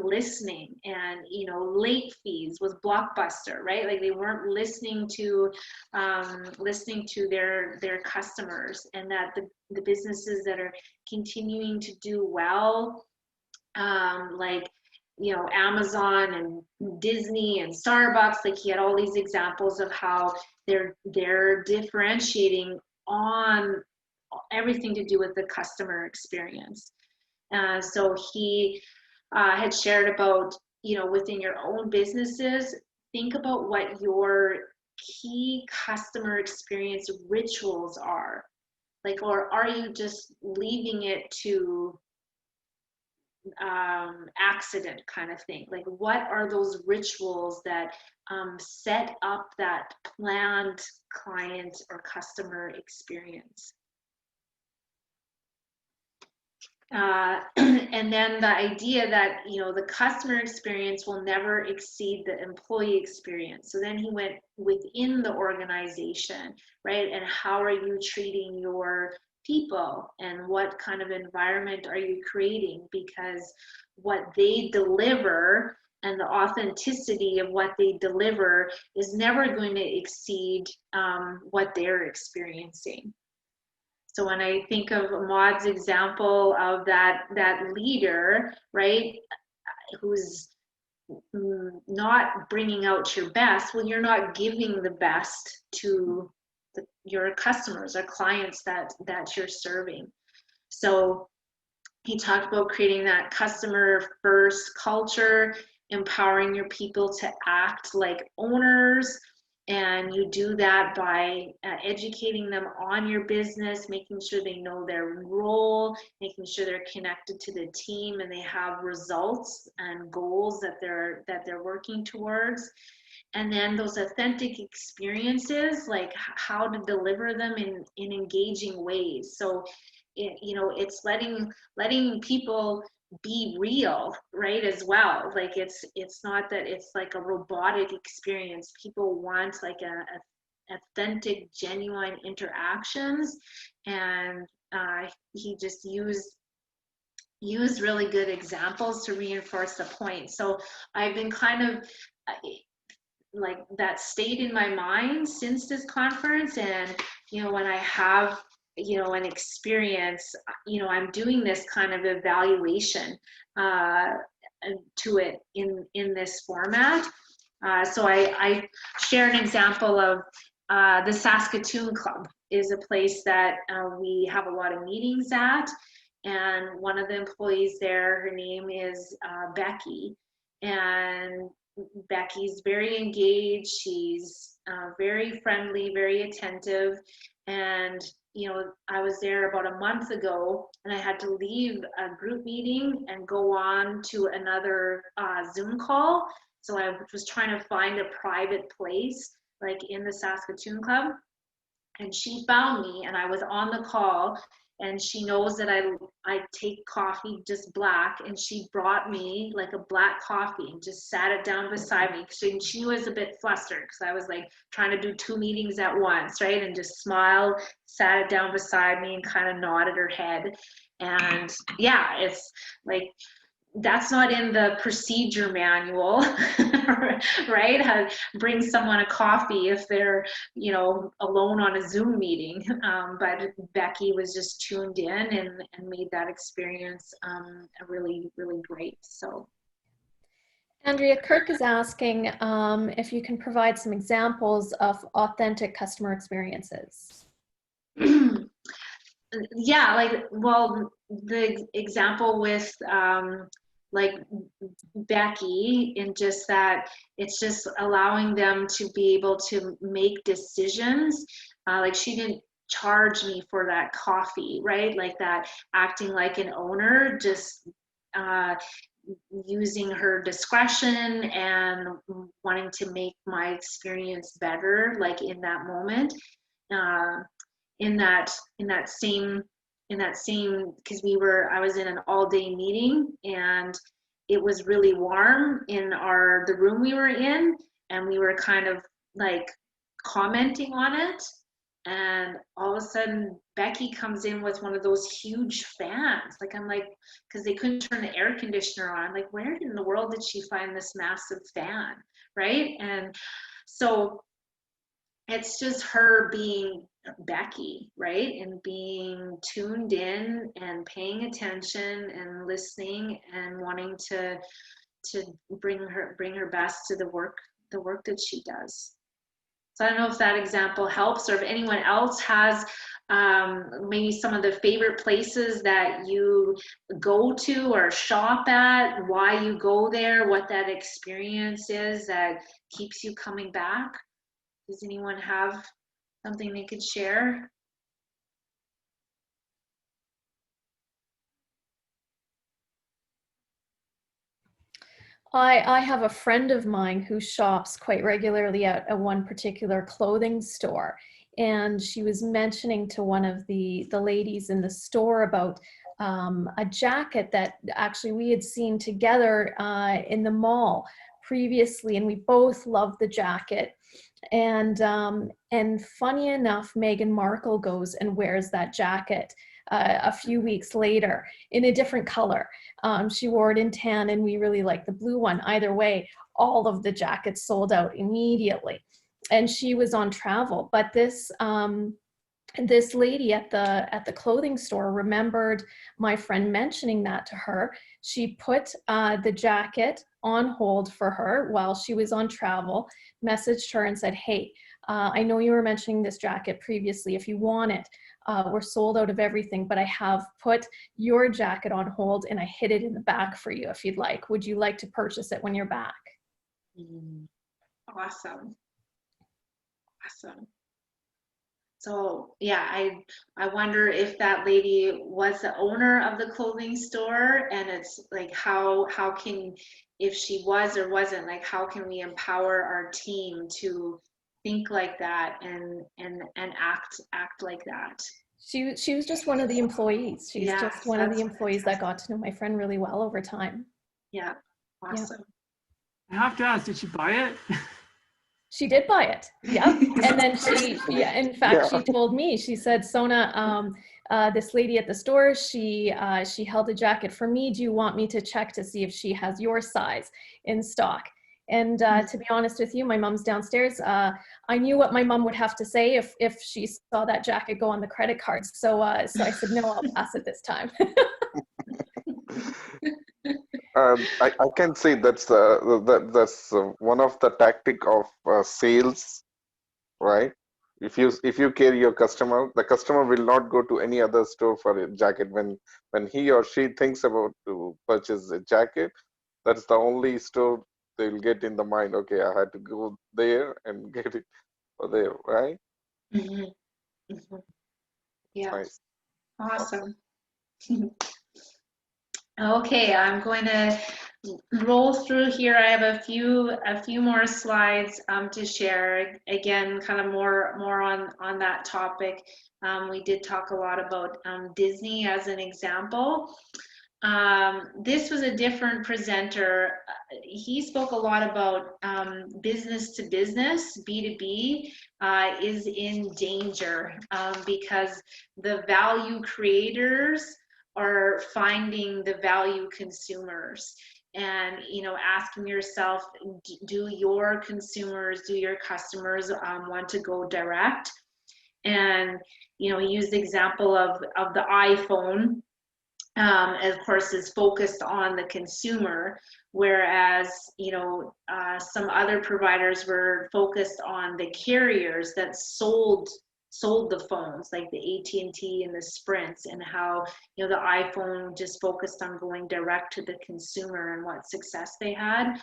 listening. And late fees was Blockbuster, right? Like, they weren't listening to their customers. And that the businesses that are continuing to do well, like Amazon and Disney and Starbucks, like, he had all these examples of how they're differentiating on everything to do with the customer experience. So he had shared about, within your own businesses, think about what your key customer experience rituals are. Like, or are you just leaving it to accident kind of thing? Like, what are those rituals that set up that planned client or customer experience? And then the idea that, the customer experience will never exceed the employee experience. So then he went within the organization, right? And how are you treating your people, and what kind of environment are you creating? Because what they deliver and the authenticity of what they deliver is never going to exceed what they're experiencing. So when I think of Maud's example of that leader, right, who's not bringing out your best, well, you're not giving the best to your customers or clients that you're serving. So he talked about creating that customer first culture, empowering your people to act like owners. And you do that by educating them on your business, making sure they know their role, making sure they're connected to the team, and they have results and goals that they're working towards. And then those authentic experiences, like how to deliver them in engaging ways. So, it's letting people be real, right, as well. Like, it's not that it's like a robotic experience. People want like a authentic, genuine interactions. And he just used really good examples to reinforce the point. So I've been kind of like that stayed in my mind since this conference. And, you know, when I have, you know, an experience, you know, I'm doing this kind of evaluation to it in this format. So I share an example of the Saskatoon Club is a place that we have a lot of meetings at. And one of the employees there, her name is Becky. And Becky's very engaged. She's very friendly, very attentive. And, you know, I was there about a month ago and I had to leave a group meeting and go on to another Zoom call. So I was trying to find a private place, like in the Saskatoon Club. And she found me and I was on the call, and she knows that I take coffee just black, and she brought me like a black coffee and just sat it down beside me. She was a bit flustered because I was like trying to do 2 meetings at once, right? And just smiled, sat it down beside me and kind of nodded her head. And yeah, it's like, that's not in the procedure manual, right? Bring someone a coffee if they're, you know, alone on a Zoom meeting. But Becky was just tuned in and made that experience really, really great. So. Andrea, Kirk is asking if you can provide some examples of authentic customer experiences. Yeah, like, well, the example with like Becky, in just that it's just allowing them to be able to make decisions. Like, she didn't charge me for that coffee, right? Like that, acting like an owner, just using her discretion and wanting to make my experience better, like in that moment. In that same, because I was in an all-day meeting and it was really warm in the room we were in, and we were kind of like commenting on it, and all of a sudden Becky comes in with one of those huge fans. Like, I'm like, because they couldn't turn the air conditioner on, I'm like, where in the world did she find this massive fan, right? And so it's just her being Becky, right? And being tuned in and paying attention and listening and wanting to bring her best to the work that she does. So I don't know if that example helps, or if anyone else has maybe some of the favorite places that you go to or shop at, why you go there, what that experience is that keeps you coming back. Does anyone have something they could share? I have a friend of mine who shops quite regularly at one particular clothing store, and she was mentioning to one of the ladies in the store about a jacket that actually we had seen together in the mall previously, and we both loved the jacket. And funny enough, Meghan Markle goes and wears that jacket a few weeks later in a different color. She wore it in tan, and we really liked the blue one. Either way, all of the jackets sold out immediately, and she was on travel. But this lady at the clothing store remembered my friend mentioning that to her. She put the jacket on hold for her while she was on travel, messaged her and said, hey, I know you were mentioning this jacket previously. If you want it, we're sold out of everything, but I have put your jacket on hold and I hid it in the back for you if you'd like. Would you like to purchase it when you're back? Awesome. Awesome. So yeah, I wonder if that lady was the owner of the clothing store, and it's like how can, if she was or wasn't, like how can we empower our team to think like that and act like that. She was just one of the employees. She's Yeah, just one of the that's employees that got to know my friend really well over time. Yeah, awesome. I have to ask, did she buy it? She did buy it. Yep. And then in fact, she told me, she said, Sona, this lady at the store, she held a jacket for me. Do you want me to check to see if she has your size in stock? And to be honest with you, my mom's downstairs. I knew what my mom would have to say if she saw that jacket go on the credit card. So I said, no, I'll pass it this time. I can say that's one of the tactic of sales, right? If you carry your customer, the customer will not go to any other store for a jacket. When he or she thinks about to purchase a jacket, that's the only store they'll get in the mind. Okay, I had to go there and get it for there, right? Mhm. Yeah, Nice. awesome. Okay, I'm going to roll through here. I have a few more slides to share. Again, kind of more on that topic. We did talk a lot about Disney as an example. This was a different presenter. He spoke a lot about business to business, B2B, is in danger because the value creators are finding the value consumers. And asking yourself, do your consumers, do your customers want to go direct? And he used the example of the iPhone. Of course, is focused on the consumer, whereas some other providers were focused on the carriers that sold the phones, like the AT&T and the Sprints, and how the iPhone just focused on going direct to the consumer and what success they had.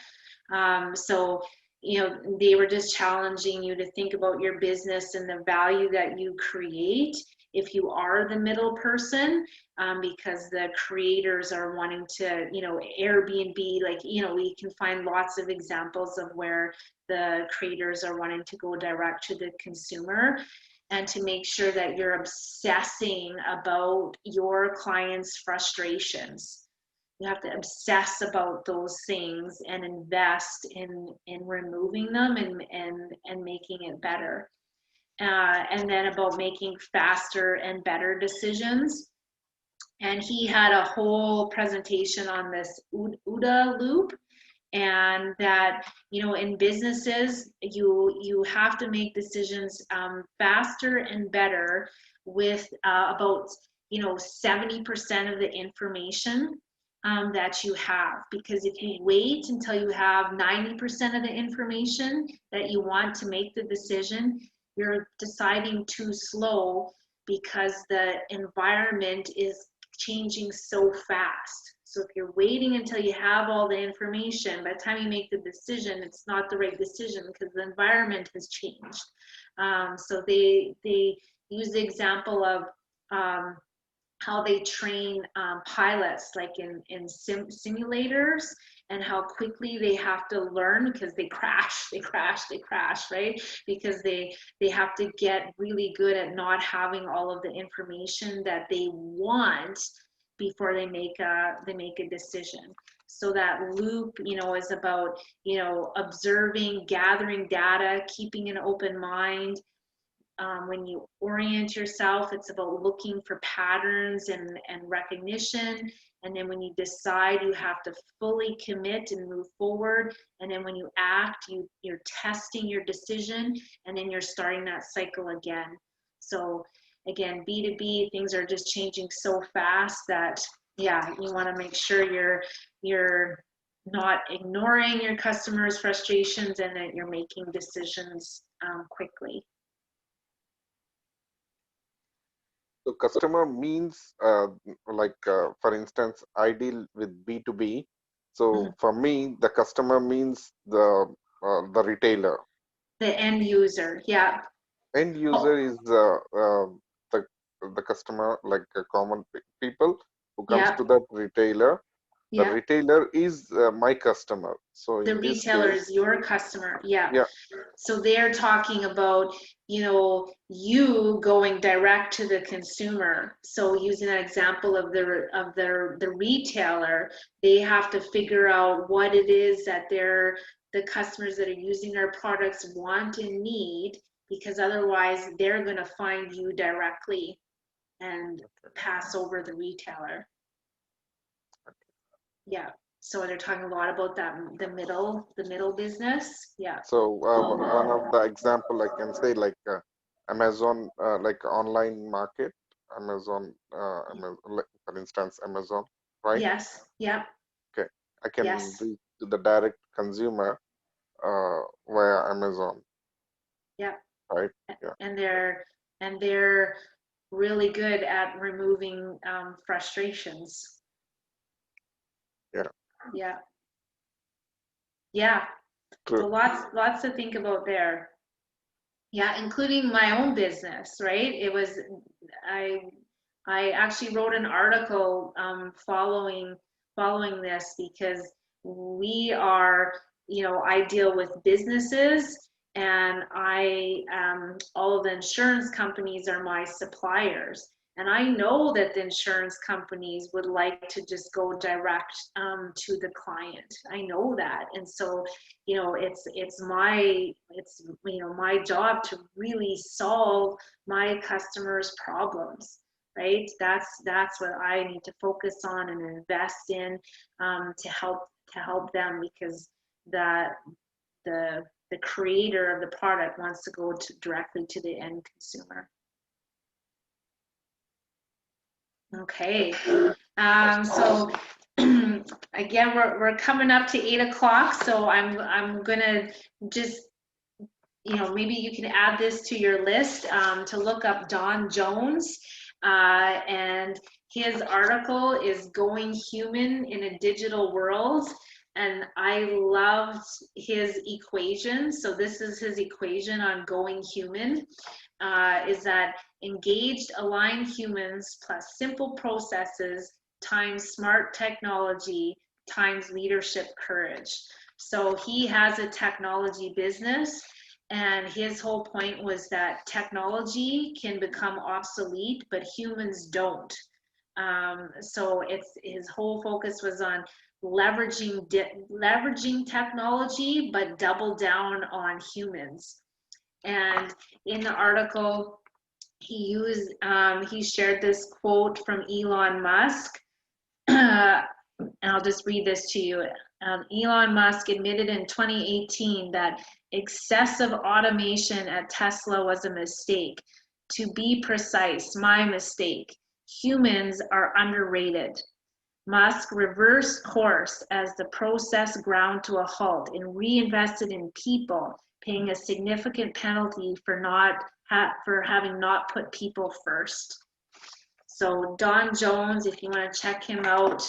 So they were just challenging you to think about your business and the value that you create if you are the middle person, because the creators are wanting to, Airbnb, like, we can find lots of examples of where the creators are wanting to go direct to the consumer, and to make sure that you're obsessing about your clients' frustrations. You have to obsess about those things and invest in removing them and making it better. And then about making faster and better decisions. And he had a whole presentation on this OODA loop, and that in businesses you have to make decisions faster and better with about 70% of the information that you have. Because if you wait until you have 90% of the information that you want to make the decision, you're deciding too slow, because the environment is changing so fast. So if you're waiting until you have all the information, by the time you make the decision, it's not the right decision because the environment has changed. So they use the example of how they train pilots, like in simulators, and how quickly they have to learn, because they crash, right? Because they have to get really good at not having all of the information that they want before they make a decision. So that loop, is about, observing, gathering data, keeping an open mind. When you orient yourself, it's about looking for patterns and recognition. And then when you decide, you have to fully commit and move forward. And then when you act, you're testing your decision, and then you're starting that cycle again. So again, B2B, things are just changing so fast that, yeah, you want to make sure you're not ignoring your customers' frustrations, and that you're making decisions quickly. So customer means for instance, I deal with B2B. So for me, the customer means the retailer. The end user, yeah. End user is the customer, like common people who comes to that retailer. The retailer is my customer. So the in this retailer case, is your customer. Yeah. Yeah. So they're talking about, you going direct to the consumer. So using an example of the retailer, they have to figure out what it is that the customers that are using our products want and need, because otherwise they're going to find you directly and pass over the retailer. Yeah. So they're talking a lot about that, the middle business. Yeah. So one of the example I can say, like Amazon, like online market, Amazon, like, for instance, Amazon, right? Yes. Yep. Okay, I can Yes. reach to the direct consumer via Amazon, Yep. right? Yeah, And they're really good at removing frustrations. yeah, Yeah. Yeah. So true. lots to think about there. Yeah, including my own business, right? It was I actually wrote an article following this, because we are, I deal with businesses, and all of the insurance companies are my suppliers. And I know that the insurance companies would like to just go direct to the client. I know that. And so, it's my job to really solve my customers' problems, right? That's what I need to focus on and invest in, to help them, because the creator of the product wants to go directly to the end consumer. Okay. So again, we're coming up to 8 o'clock, so I'm gonna just, maybe you can add this to your list, to look up Don Jones, and his article is Going Human in a Digital World. And I loved his equation. So this is his equation on going human, is that engaged, aligned humans plus simple processes times smart technology times leadership courage. So he has a technology business, and his whole point was that technology can become obsolete, but humans don't. So his whole focus was on leveraging technology, but double down on humans. And in the article, he shared this quote from Elon Musk. And I'll just read this to you. Elon Musk admitted in 2018 that excessive automation at Tesla was a mistake. To be precise, my mistake. Humans are underrated. Musk reversed course as the process ground to a halt and reinvested in people, paying a significant penalty for having not put people first. So Don Jones, if you want to check him out,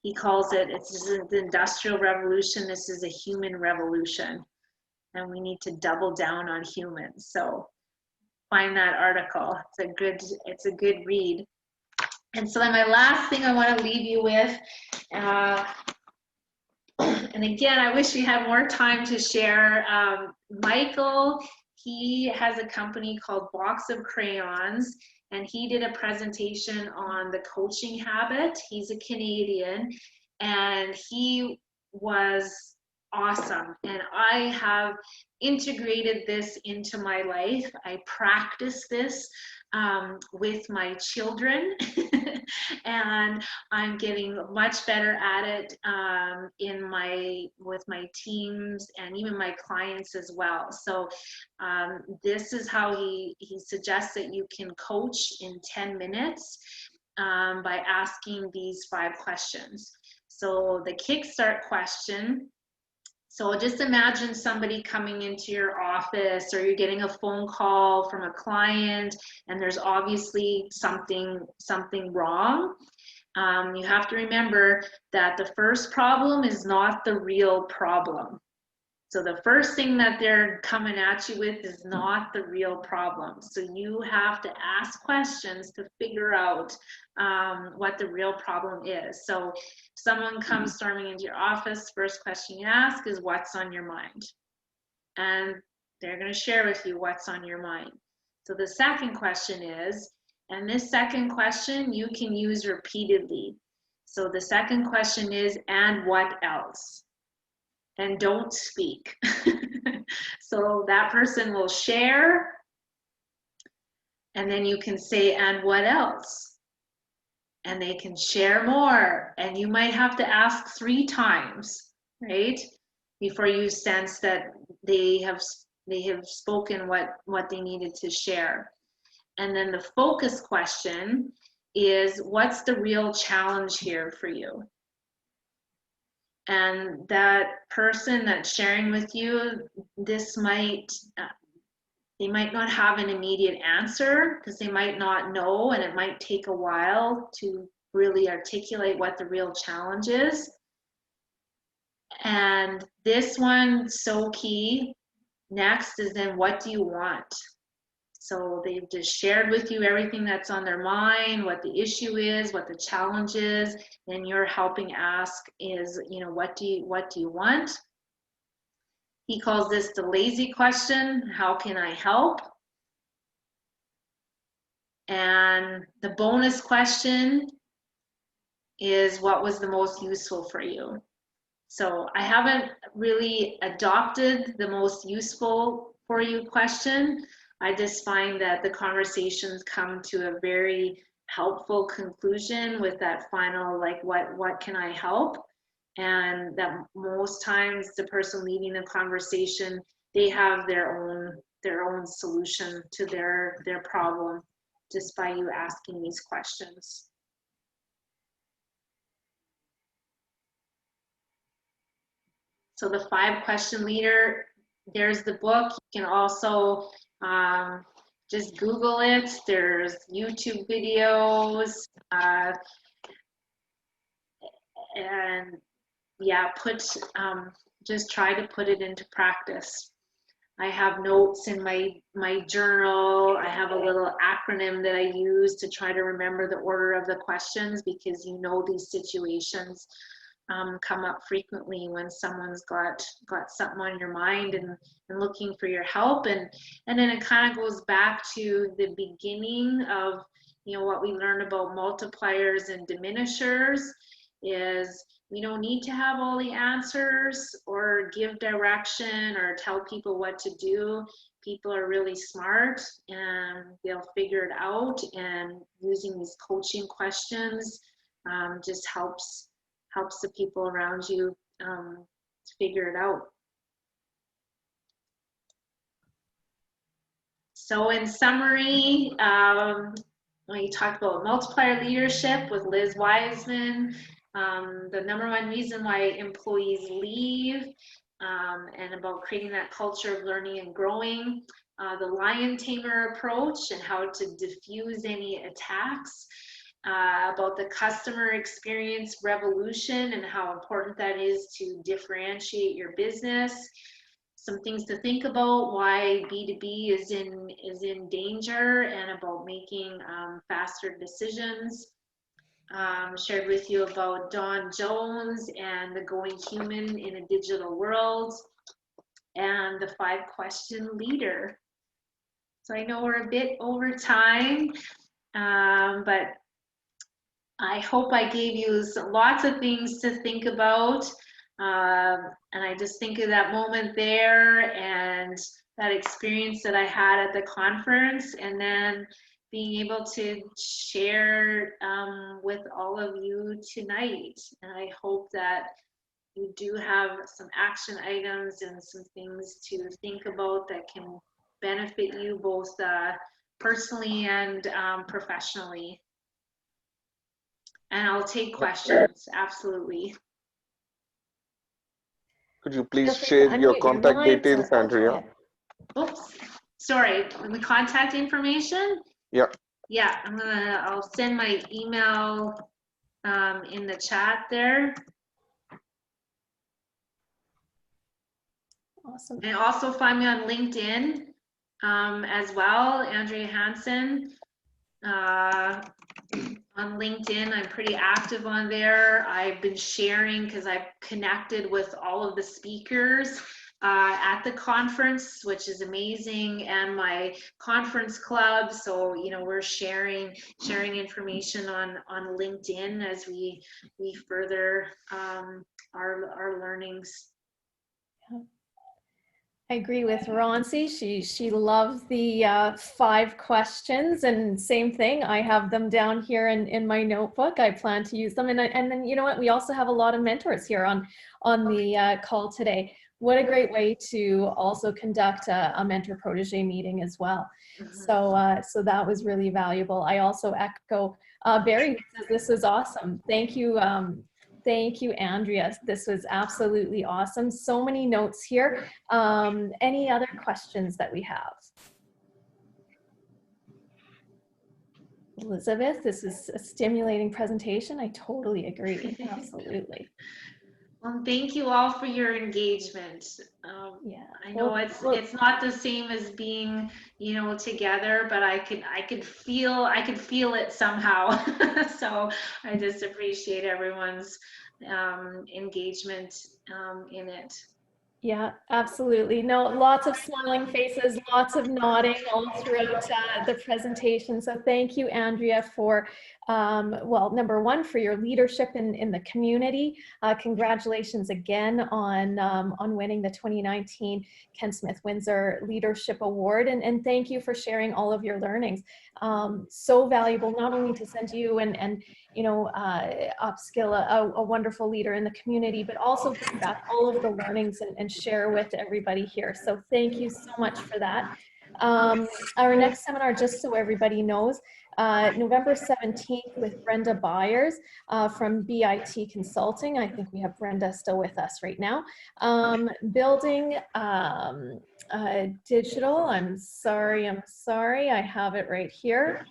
he calls it's the Industrial Revolution. This is a human revolution, and we need to double down on humans. So find that article. It's a good read. And so then my last thing I want to leave you with, and again, I wish we had more time to share. Michael, he has a company called Box of Crayons, and he did a presentation on the coaching habit. He's a Canadian, and he was awesome. And I have integrated this into my life. I practice this with my children, and I'm getting much better at it with my teams and even my clients as well. So this is how he suggests that you can coach in 10 minutes by asking these 5 questions. So the kickstart question. So just imagine somebody coming into your office, or you're getting a phone call from a client, and there's obviously something wrong. You have to remember that the first problem is not the real problem. So the first thing that they're coming at you with is not the real problem. So you have to ask questions to figure out what the real problem is. So if someone comes storming into your office, first question you ask is, what's on your mind? And they're going to share with you what's on your mind. So the second question is, and this second question you can use repeatedly. So the second question is, and what else? And don't speak. So that person will share, and then you can say, and what else? and they can share more, and you might have to ask 3 times, right, before you sense that they have spoken what they needed to share. And then the focus question is, what's the real challenge here for you? And that person that's sharing with you, this might, they might not have an immediate answer because they might not know, and it might take a while to really articulate what the real challenge is. And this one, so key. Next is then, what do you want? So they've just shared with you everything that's on their mind, what the issue is, what the challenge is, and you're helping ask is, you know, what do you want? He calls this the lazy question, how can I help? And the bonus question is, what was the most useful for you? So I haven't really adopted the most useful for you question. I just find that the conversations come to a very helpful conclusion with that final, like, what can I help? And that most times the person leading the conversation, they have their own solution to their problem just by you asking these questions. So the 5-question leader, there's the book. You can also just Google it. There's YouTube videos, and yeah, just try to put it into practice. I have notes in my journal. I have a little acronym that I use to try to remember the order of the questions, because you know these situations come up frequently when someone's got something on your mind and looking for your help. And then it kind of goes back to the beginning of, you know, what we learned about multipliers and diminishers is we don't need to have all the answers or give direction or tell people what to do. People are really smart and they'll figure it out, and using these coaching questions just helps the people around you to figure it out. So in summary, we talked about multiplier leadership with Liz Wiseman, the #1 reason why employees leave, and about creating that culture of learning and growing, the lion tamer approach and how to diffuse any attacks, about the customer experience revolution and how important that is to differentiate your business. Some things to think about, why B2B is in danger, and about making faster decisions. Shared with you about Don Jones and the going human in a digital world, and the 5-question leader. So I know we're a bit over time, but I hope I gave you lots of things to think about. And I just think of that moment there and that experience that I had at the conference, and then being able to share with all of you tonight. And I hope that you do have some action items and some things to think about that can benefit you both personally and professionally. And I'll take questions, absolutely. Could you please Feel free to share your unmute contact mics details, or- Andrea? Oops, sorry, the contact information? Yeah. Yeah, I'll send my email in the chat there. Awesome. And also find me on LinkedIn as well, Andrea Hansen. On LinkedIn, I'm pretty active on there. I've been sharing because I've connected with all of the speakers at the conference, which is amazing, and my conference club. So, you know, we're sharing information on LinkedIn as we further our learnings. I agree with Ronci. She loved the 5 questions, and same thing. I have them down here in my notebook. I plan to use them, and then you know what? We also have a lot of mentors here on the call today. What a great way to also conduct a mentor protege meeting as well. So that was really valuable. I also echo Barry, who says this was awesome. Thank you. Thank you, Andrea. This was absolutely awesome. So many notes here. Any other questions that we have? Elizabeth, this is a stimulating presentation. I totally agree. Absolutely. Well, thank you all for your engagement. Yeah. I know Well, it's not the same as being, you know, together, but I could feel it somehow. So I just appreciate everyone's engagement in it. yeah, absolutely. No, lots of smiling faces, lots of nodding all throughout the presentation. So thank you, Andrea, for, well, number one, for your leadership in the community. Congratulations again on winning the 2019 Kent Smith-Windsor Leadership Award. And thank you for sharing all of your learnings. So valuable, not only to send you and you know, upskill a wonderful leader in the community, but also bring back all of the learnings and share with everybody here. So thank you so much for that. Our next seminar, just so everybody knows, November 17th with Brenda Byers from BIT Consulting. I think we have Brenda still with us right now. Building digital, I'm sorry, I have it right here.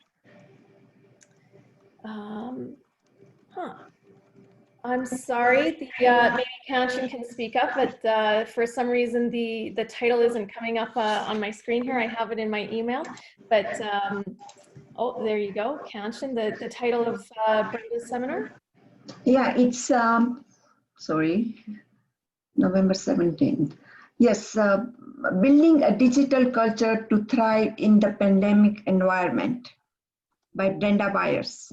I'm sorry, maybe Kanchan can speak up, but for some reason the title isn't coming up on my screen here. I have it in my email, but oh, there you go, Kanchan, the title of Brenda's seminar. Yeah, it's, sorry, November 17th. Yes, building a digital culture to thrive in the pandemic environment by Brenda Byers.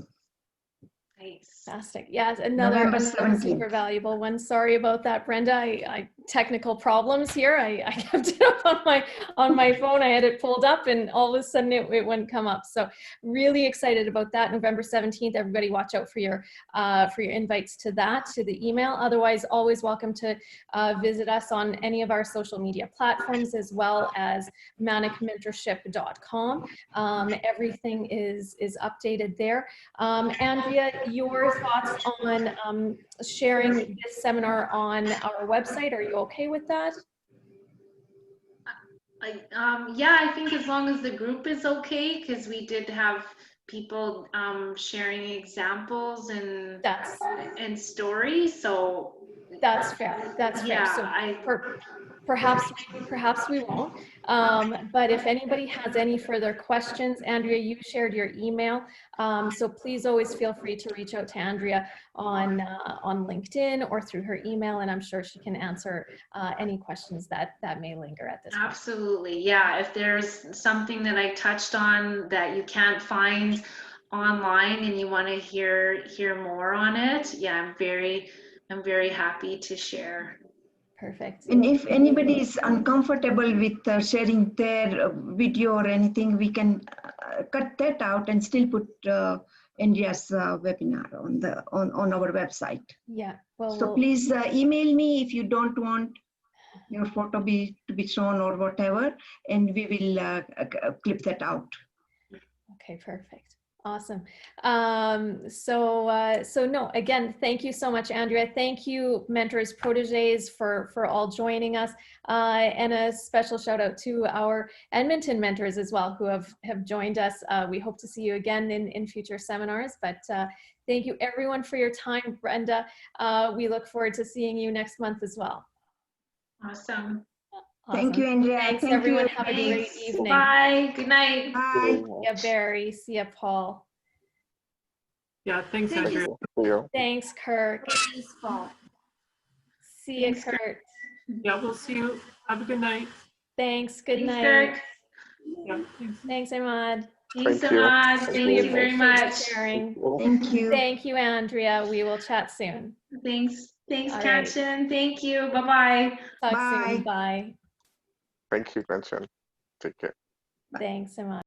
Nice. Fantastic. Yes, another super valuable one. Sorry about that, Brenda. I technical problems here. I kept it up on my phone. I had it pulled up, and all of a sudden it wouldn't come up. So really excited about that. November 17th. Everybody, watch out for your invites to that, to the email. Otherwise, always welcome to visit us on any of our social media platforms, as well as manicmentorship.com. Everything is updated there. Andrea, your thoughts on sharing this seminar on our website? Are you okay with that? Yeah, I think as long as the group is okay, because we did have people sharing examples and stories, so that's fair. That's fair. Yeah, so perhaps we won't. But if anybody has any further questions, Andrea, you shared your email, so please always feel free to reach out to Andrea on LinkedIn or through her email, and I'm sure she can answer any questions that may linger at this point. Absolutely, yeah. If there's something that I touched on that you can't find online and you want to hear more on it, yeah, I'm very happy to share. Perfect. And if anybody is uncomfortable with sharing their video or anything, we can cut that out and still put Andrea's webinar on our website. Yeah. Well, so please email me if you don't want your photo to be shown or whatever, and we will clip that out. Okay, perfect. Awesome. So no, again, thank you so much, Andrea. Thank you, mentors, proteges, for all joining us. And a special shout out to our Edmonton mentors as well, who have joined us. We hope to see you again in future seminars, but thank you everyone for your time. Brenda, we look forward to seeing you next month as well. Awesome. Thank you, Andrea. Thanks, Thank everyone. you. Have a great evening. Bye. Good night. Bye. See ya, Barry. See ya, Paul. Yeah, thanks, Andrea. Thanks, Kirk. Thanks, Paul. See ya, Kurt. Yeah, we'll see you. Have a good night. Thanks. Good Thanks, night. Kirk. Yeah, thanks. Thanks, Ahmad. Thanks, Thank you. Ahmad. Thank you very much. Sharing. Thank you. Thank you, Andrea. We will chat soon. Thanks, All right. Kanchan. Thank you. Bye-bye. Talk Bye. soon. Bye. Thank you, Kanchan. Take care. Thanks so much.